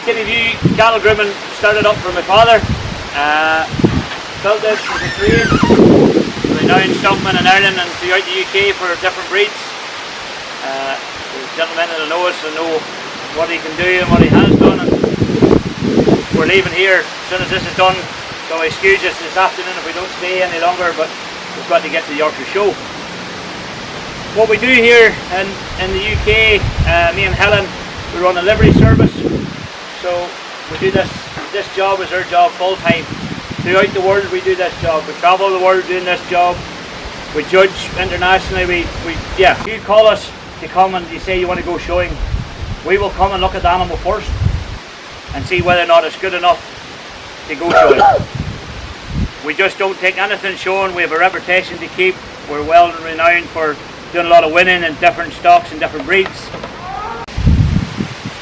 Keadyview cattle grooming started up from my father. Built this as a trade. Renowned stockman in Ireland and throughout the UK for different breeds. The gentlemen that know us will know what he can do and what he has done. And we're leaving here as soon as this is done, so excuse us this afternoon if we don't stay any longer, but we've got to get to the Yorkshire show. What we do here in the UK, me and Helen, we run a livery service. So we do this job is our job full time. Throughout the world we do this job. We travel the world doing this job. We judge internationally. If you call us to come and you say you want to go showing, we will come and look at the animal first and see whether or not it's good enough to go showing. We just don't take anything showing. We have a reputation to keep. We're well renowned for doing a lot of winning in different stocks and different breeds.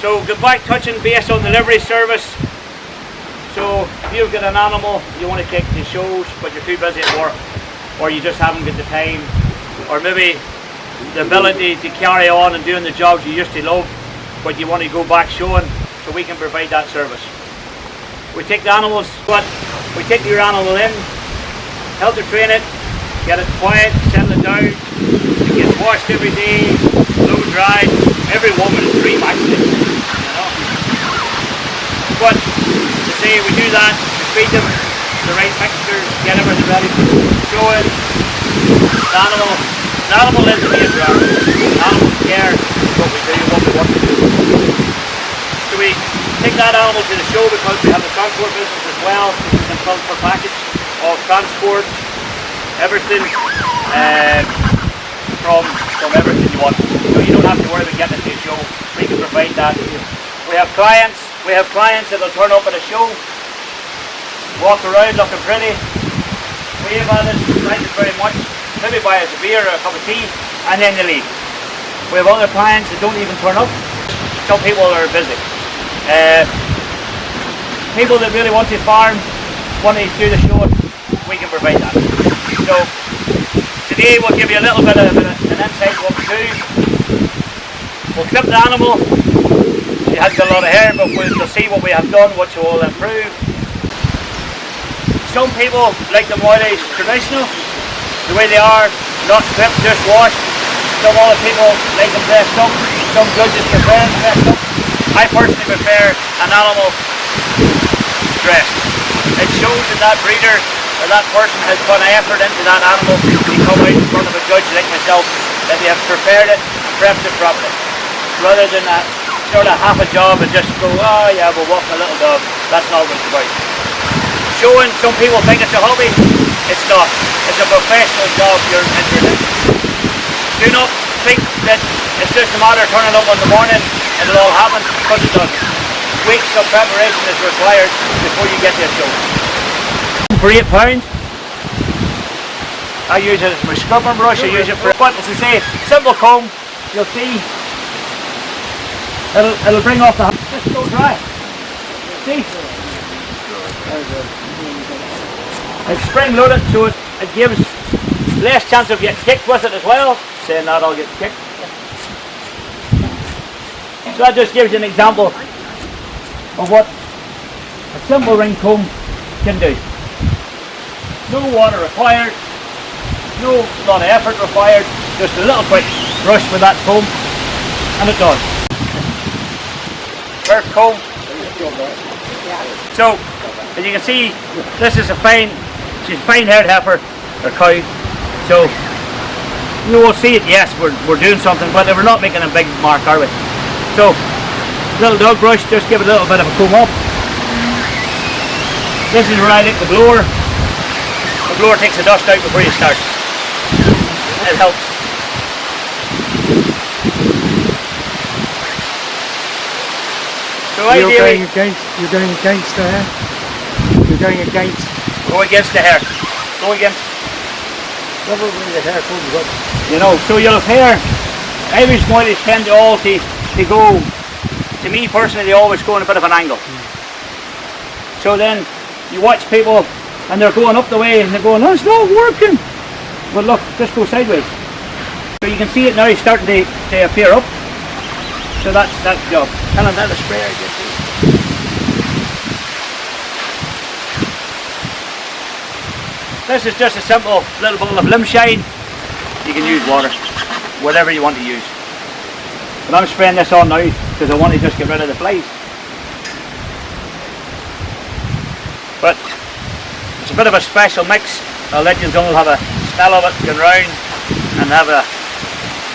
So get back touching base on the livery service. So if you've got an animal you want to take to shows but you're too busy at work, or you just haven't got the time, or maybe the ability to carry on and doing the jobs you used to love, but you want to go back showing, so we can provide that service. We take the animals, we take your animal in, help to train it, get it quiet, settle it down, it gets washed every day, blow dried, every woman is dream actually, you know. But to say we do that, we feed them the right mixtures, get everything ready for showing. The animal lives in the environment. The animal cares what we do, what we want to do. So we take that animal to the show because we have the transport business as well. We can transfer package of transport, everything from everything you want. So you don't have to worry about getting it to a show. We can provide that. We have clients that will turn up at a show, walk around looking pretty, wave at us, thank us very much, maybe buy us a beer or a cup of tea, and then they leave. We have other clients that don't even turn up. Some people are busy. People that really want to farm, want to do the show, we can provide that. So today we'll give you a little bit of an insight what we do. We'll clip the animal. She has got a lot of hair, but you'll see what we have done, which will improve. Some people like the Moilies traditional, the way they are, not clipped, just washed. Some other people like them dressed up. Some judges prefer them dressed up. I personally prefer an animal dressed. It shows that that breeder or that person has put an effort into that animal to come out in front of a judge like myself, that they have prepared it and prepped it properly. Rather than that sort of half a job and just go, oh yeah, we're walking a little dog. That's not what it's about. Showing, some people think it's a hobby. It's not. It's a professional job you're entering in. Do not think that it's just a matter of turning up in the morning and it'll all happen, because it doesn't. Weeks of preparation is required before you get to a show. For £8, I use it as my scrubbing brush. I use it for, but as I say, simple comb. You'll see, it'll bring off the. Just go dry. See. It's spring loaded, so it gives less chance of getting kicked with it as well. Saying that, I'll get kicked. So that just gives you an example of what a simple ring comb can do. No water required, no lot of effort required, just a little quick brush with that comb, and it does. First comb. So, as you can see, this is she's a fine-haired heifer, or cow. So, you will see it, yes, we're doing something, but we're not making a big mark, are we? So, little dog brush, just give it a little bit of a comb up. This is where I like the blower. The blower takes the dust out before you start. It helps. So you're going against the hair? You're going against? Go against the hair. Go against. Probably the hair comes up. You know, so you'll have hair. Irish Moilies tend to all to go, to me personally, they always go in a bit of an angle. So then you watch people and they're going up the way and they're going, oh, it's not working. But look, just go sideways. So you can see it now starting to appear up. So that's the job. Helen, that's a sprayer. This is just a simple little bottle of limb shine. You can use water, whatever you want to use. But I'm spraying this on now because I want to just get rid of the flies. But it's a bit of a special mix. I'll let you all have a smell of it, go round and have a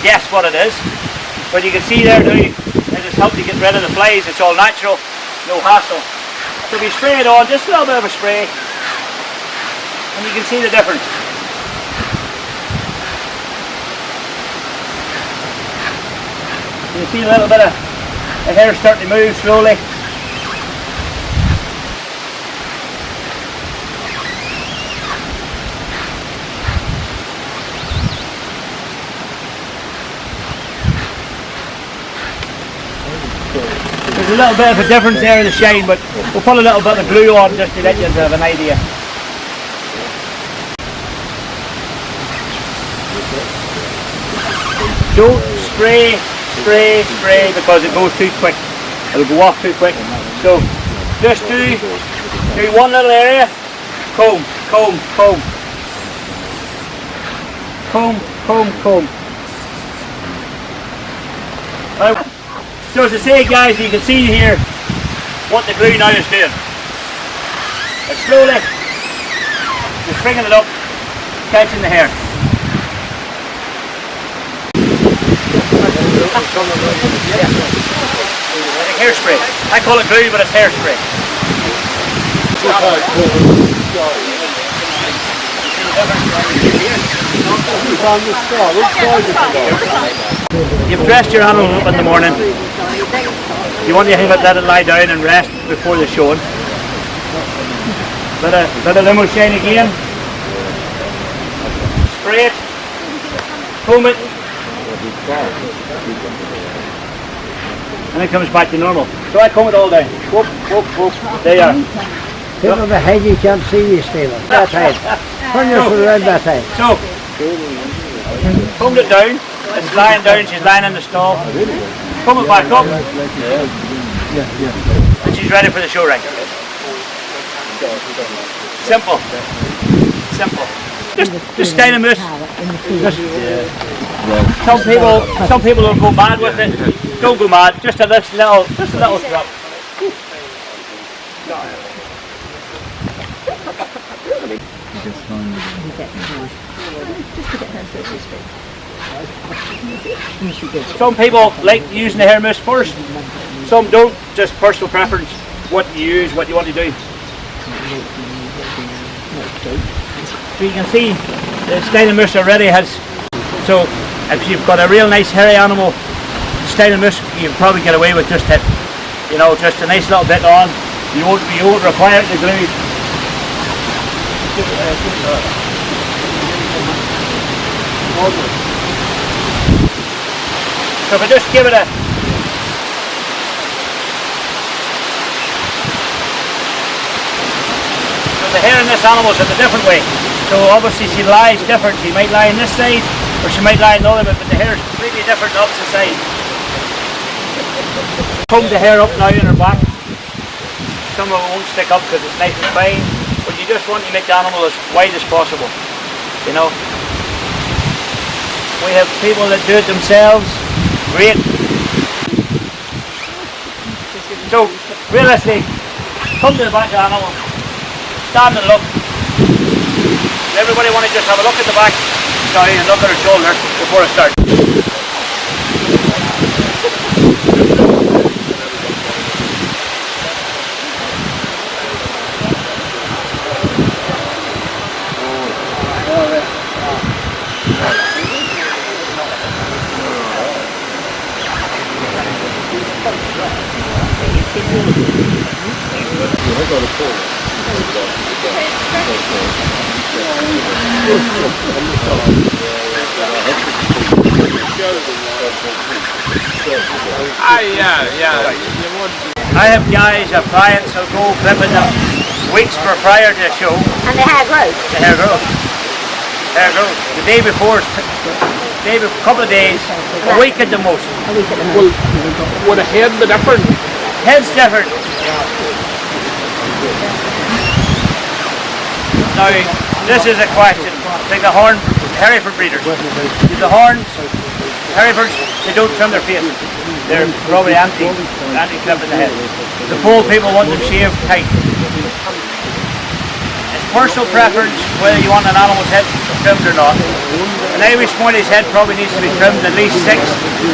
guess what it is. But you can see there now, it has helped you get rid of the flies. It's all natural, no hassle. So we spray it on, just a little bit of a spray, and you can see the difference. You can see a little bit of the hair starting to move slowly. There's a little bit of a difference there in the shine, but we'll put a little bit of glue on just to let you have an idea. Don't spray because it goes too quick. It'll go off too quick. So just do one little area, comb. So as I say, guys, you can see here what the glue now is doing. It's slowly just bringing it up, catching the hair. Like hairspray. I call it glue, but it's hairspray. You've dressed your animal up in the morning. You want to let it lie down and rest before the showing. Bit of limo shine again. Spray it. Comb it. And it comes back to normal. So I comb it all down. Whoop. There you are. Sit on the head, you can't see you, Stephen. That head. Turn yourself around that head. So, combed it down. It's lying down, she's lying in the stall. Comb it back up. And she's ready for the show ring. Simple. Just stay in this. Some people will go mad with it. Don't go mad. Just a little drop. Some people like using the hair mousse first. Some don't. Just personal preference. What you use, what you want to do. So you can see the styling mousse already has. So if you've got a real nice hairy animal, styling mousse, you can probably get away with just it. You know, just a nice little bit on. You won't require the glue. So if I just give it a the hair in this animal is in a different way. So obviously she lies different. She might lie on this side or she might lie on the other bit, but the hair is completely different on the opposite side. Comb the hair up now in her back. Some of it won't stick up because it's nice and fine, but you just want to make the animal as wide as possible. You know. We have people that do it themselves. Great. So realistically, come to the back of the animal. Stand and look. Everybody want to just have a look at the back, sorry, and look at her shoulder before I start. I have guys, clients who go clipping them weeks prior to the show. And the hair grows? The hair grows. The day before, a couple of days, a week at the most. Will the head be different? Head's different. Now, This is a question. Take the Hereford breeders. The horns, Herefords, they don't trim their faces. They're probably anti-clip in the head. The pole people want them shaved tight. It's personal preference whether you want an animal's head trimmed or not. An Irish Moilie's head probably needs to be trimmed at least 6,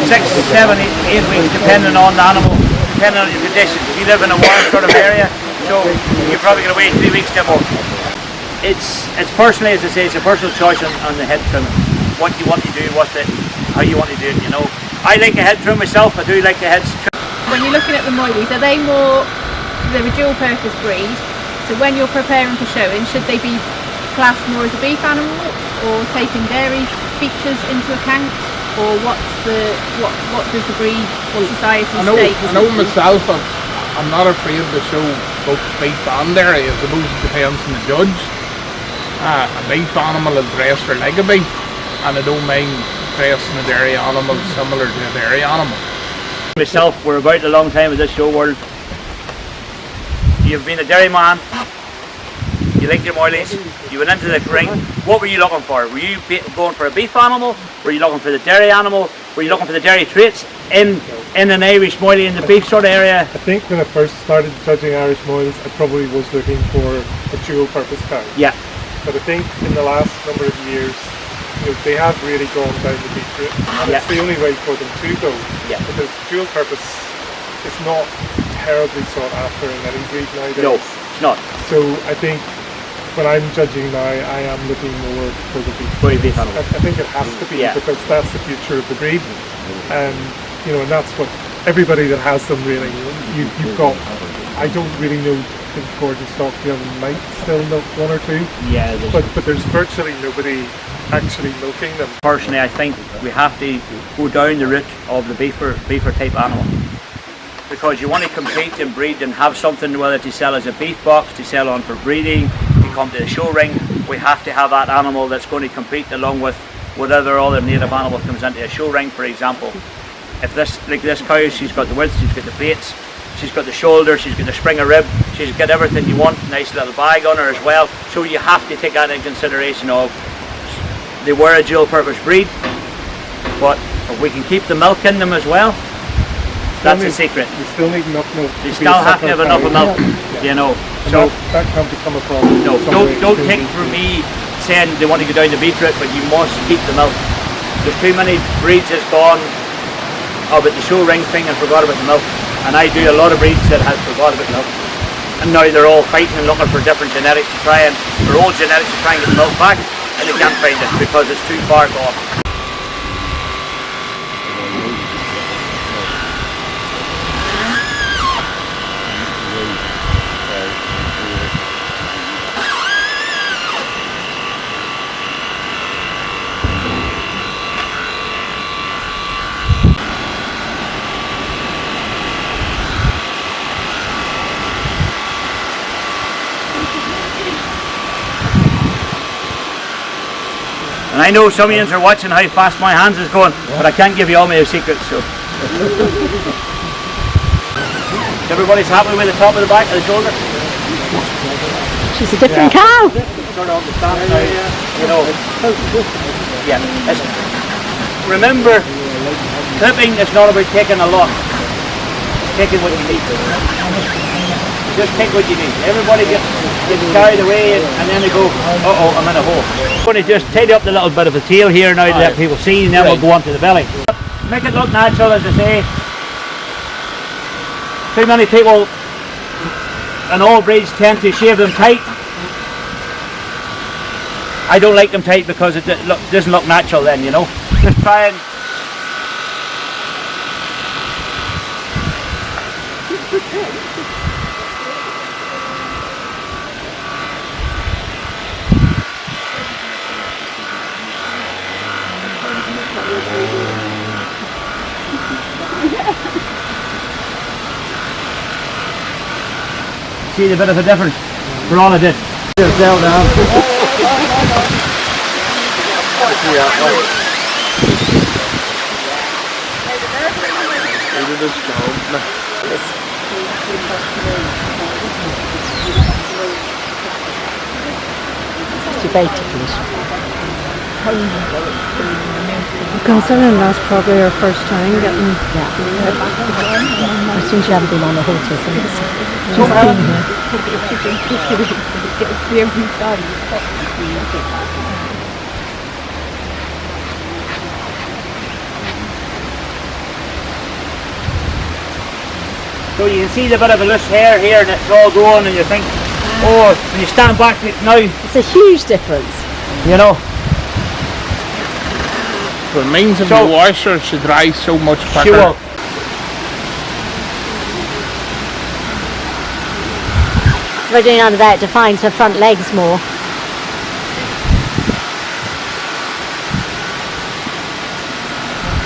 7, 8 weeks depending on the animal, depending on your conditions. If you live in a warm sort of area, so you're probably going to wait 3 weeks to more. It's personally, as I say, it's a personal choice on the head trimming. What you want to do with it, how you want to do it, you know. I like a head trim myself, I do like the heads trim. When you're looking at the Moilies, are they more, they're a dual purpose breed, so when you're preparing for showing, should they be classed more as a beef animal or taking dairy features into account? Or what does the breed or society state? I know myself, I'm not afraid to show both beef and dairy. I suppose it depends on the judge. A beef animal is dressed for like a beef, and I don't mind dressing a dairy animal similar to a dairy animal. Myself, we're about a long time in this show world. You've been a dairy man, you liked your Moilies, you went into the ring. What were you looking for? Were you going for a beef animal? Were you looking for the dairy animal? Were you looking for the dairy traits in an Irish Moilie in the beef sort of area? I think when I first started judging Irish Moiled, I probably was looking for a dual purpose cow. Yeah. But I think in the last number of years, you know, they have really gone down the beef route, and it's the only way for them to go. Yeah. Because dual purpose is not terribly sought after in any breed nowadays. No, it's not. So I think when I'm judging now, I am looking more for the beef. For beef animal. I think it has to be, because that's the future of the breed. You know, and that's what everybody that has them really. You've got. I don't really know. I think Gordon Stockdale might still milk one or two. Yeah. But there's virtually nobody actually milking them. Personally, I think we have to go down the route of the beefer type animal, because you want to compete and breed and have something, whether to sell as a beef box, to sell on for breeding, you come to the show ring. We have to have that animal that's going to compete along with whatever other native animal comes into a show ring. For example, if this cow, she's got the width, she's got the plates, she's got the shoulder, she's got the spring of rib, she's got everything you want, nice little bag on her as well. So you have to take that into consideration of they were a dual purpose breed, but if we can keep the milk in them as well, that's the secret. You still need enough milk. You still have to have enough milk, you know. So that can't become a problem. no, don't take from me saying they want to go down the beef route, but you must keep the milk. There's too many breeds that's gone about the show ring thing and forgot about the milk. And I do a lot of breeds that have forgot about milk. And now they're all fighting and looking for different genetics to try and, or old genetics to try and get the milk back, and they can't find it because it's too far gone. And I know some of you are watching how fast my hands is going, but I can't give you all my secrets, so. Everybody's happy with the top of the back of the shoulder? She's a different cow. Sort of understand now, you know. Yeah. Remember, clipping is not about taking a lot. It's taking what you need. Just take what you need. Everybody gets carried away and then they go, uh-oh, I'm in a hole. I'm going to just tidy up the little bit of the tail here now to let people see, and then we'll go on to the belly. Make it look natural, as I say. Too many people in all breeds tend to shave them tight. I don't like them tight because it doesn't look natural then, you know. Just try and see the bit of a difference for all of this. Just down. very ticklish. Considering that's probably our first time getting... As soon as you haven't been on a horse or something. Just being here. So you can see the bit of a loose hair here and it's all going and you think, oh, when you stand back now, It's a huge difference. you know. It means if So- you wash her, she dries so much quicker. She will. We're doing on that, defines her front legs more.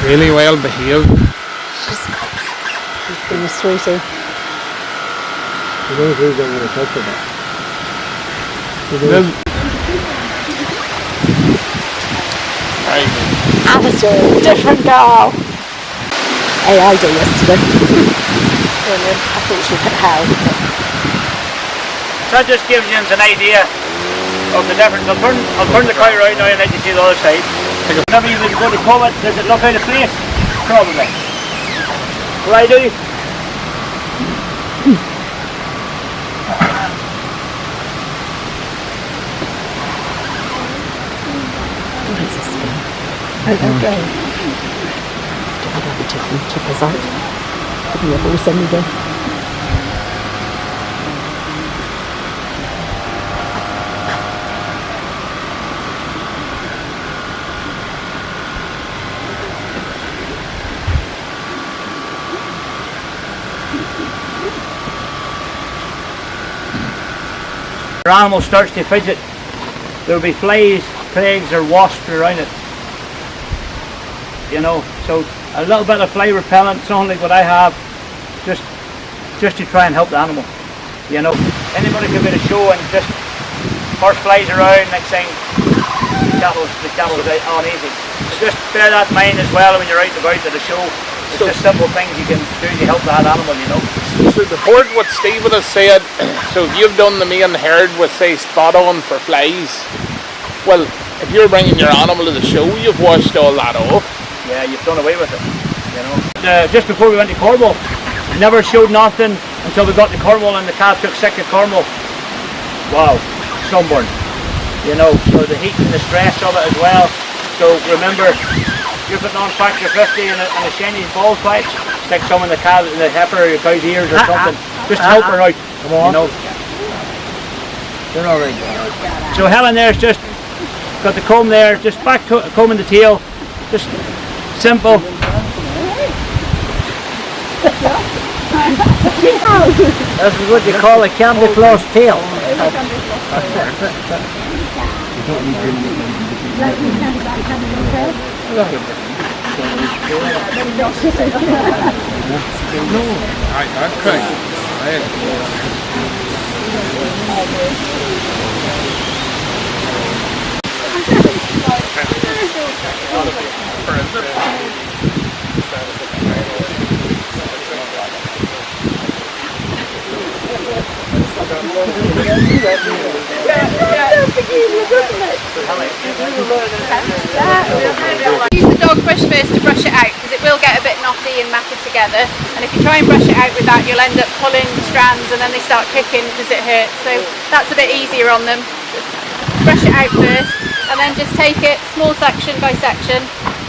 Really well behaved. She's been a sweetie. You know who's going to touch her back. Right. Alistair, different girl. Hey, I did yesterday. Brilliant. I thought she could howl. So that just gives you an idea of the difference. I'll turn the cow around now and let you see the other side. Whenever you would go to comb it, does it look out of place? Probably. Will I do? Okay. Don't have to take chippers out. Give me a horse any day. Your animal starts to fidget, there will be flies, plagues or wasps around it. You know, so a little bit of fly repellent, something like what I have, just to try and help the animal. You know, anybody could be at a show and just horse flies around, next thing the cattle's out uneasy. So just bear that in mind as well when you're out and about at a show. It's just simple things you can do to help that animal, you know. So the board what Stephen has said, so if you've done the main herd with say spot on for flies, well, if you're bringing your animal to the show, you've washed all that off. Yeah, you've done away with it, you know. Just before we went to Cornwall, we never showed nothing until we got to Cornwall and the calf took sick at Cornwall. Wow, sunburn, you know, so the heat and the stress of it as well. So remember, you're putting on factor 50 and a Shenny's ball fight, stick some in the heifer or your cow's ears or something, just to help her out, Come on. you know. You're all right. So Helen there's just got the comb there, just back to combing the tail, just simple. This is what you call a Candy Floss tail. Use the dog brush first to brush it out because it will get a bit knotty and matted together, and if you try and brush it out with that you'll end up pulling strands and then they start kicking because it hurts, so that's a bit easier on them. Brush it out first and then just take it small section by section.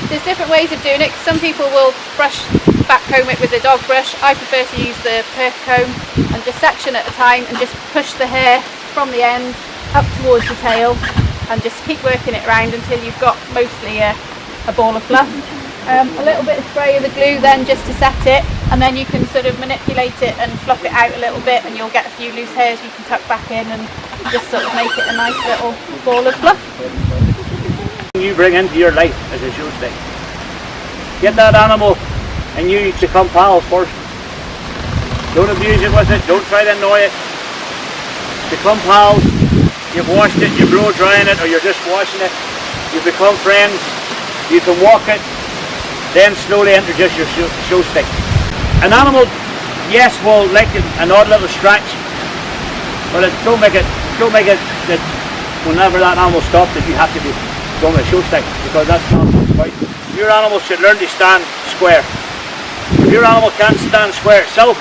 There's different ways of doing it. Some people will back comb it with the dog brush. I prefer to use the perk comb and just section at a time and just push the hair from the end up towards the tail and just keep working it around until you've got mostly a ball of fluff. A little bit of spray of the glue then just to set it, and then you can sort of manipulate it and fluff it out a little bit and you'll get a few loose hairs you can tuck back in and just sort of make it a nice little ball of fluff. You bring into your life as a show stick. Get that animal and you become pals first. Don't abuse it with it, don't try to annoy it. Become pals. You've washed it, you're blow drying it, or you're just washing it. You become friends, you can walk it, then slowly introduce your show stick. An animal, yes, will like an odd little scratch, but don't make it whenever that animal stops, that you have to be going with a show stick, because that's not right. Your animal should learn to stand square. If your animal can't stand square itself,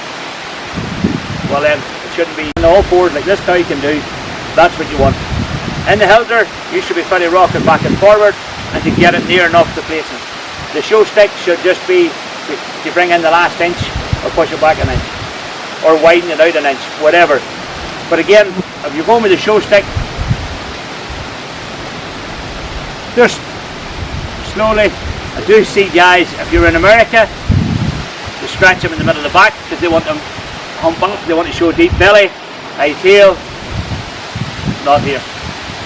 well then it shouldn't be in all fours like this cow can do. That's what you want. In the halter, you should be fairly rocking back and forward and to get it near enough to placing. The show stick should just be to bring in the last inch or push it back an inch or widen it out an inch, whatever. But again, if you're going with the show stick, just slowly. I do see guys, if you're in America, they scratch them in the middle of the back because they want them hump up, they want to show deep belly, high tail. Not here.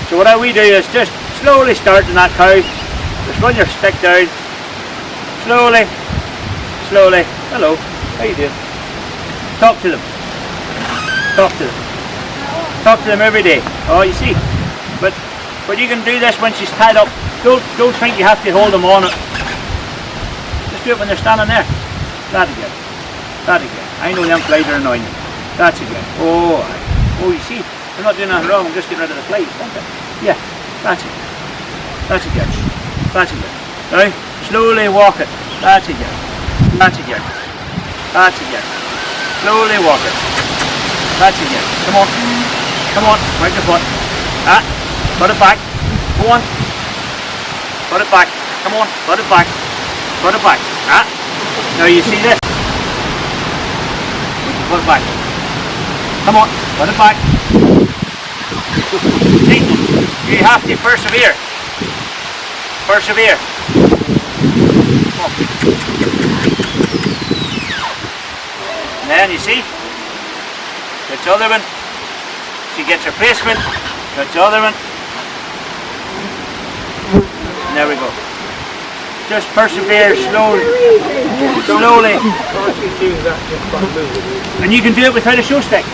So what we do is just slowly starting that cow, just run your stick down, slowly, slowly. Hello, how you doing? Talk to them. Talk to them. Talk to them every day. Oh, you see. But you can do this when she's tied up. Don't think you have to hold them on it. Just do it when they're standing there. That again. That again. I know them flies are annoying. That's again. Oh, you see. I'm not doing nothing wrong. I'm just getting rid of the flies. Yeah. That's it. That's again. That's again. Now, slowly walk it. That's again. That's again. That's again. Slowly walk it. That's again. Come on. Come on. Right the foot. Ah. Put it back. Go on. Put it back. Come on. Put it back. Put it back. Ah. Now you see this. Put it back. Come on. Put it back. See? You have to persevere. Persevere. Come on. And then you see. That's the other one. She gets her placement. That's the other one. And there we go. Just persevere slowly. Slowly. And you can do it without a show stick.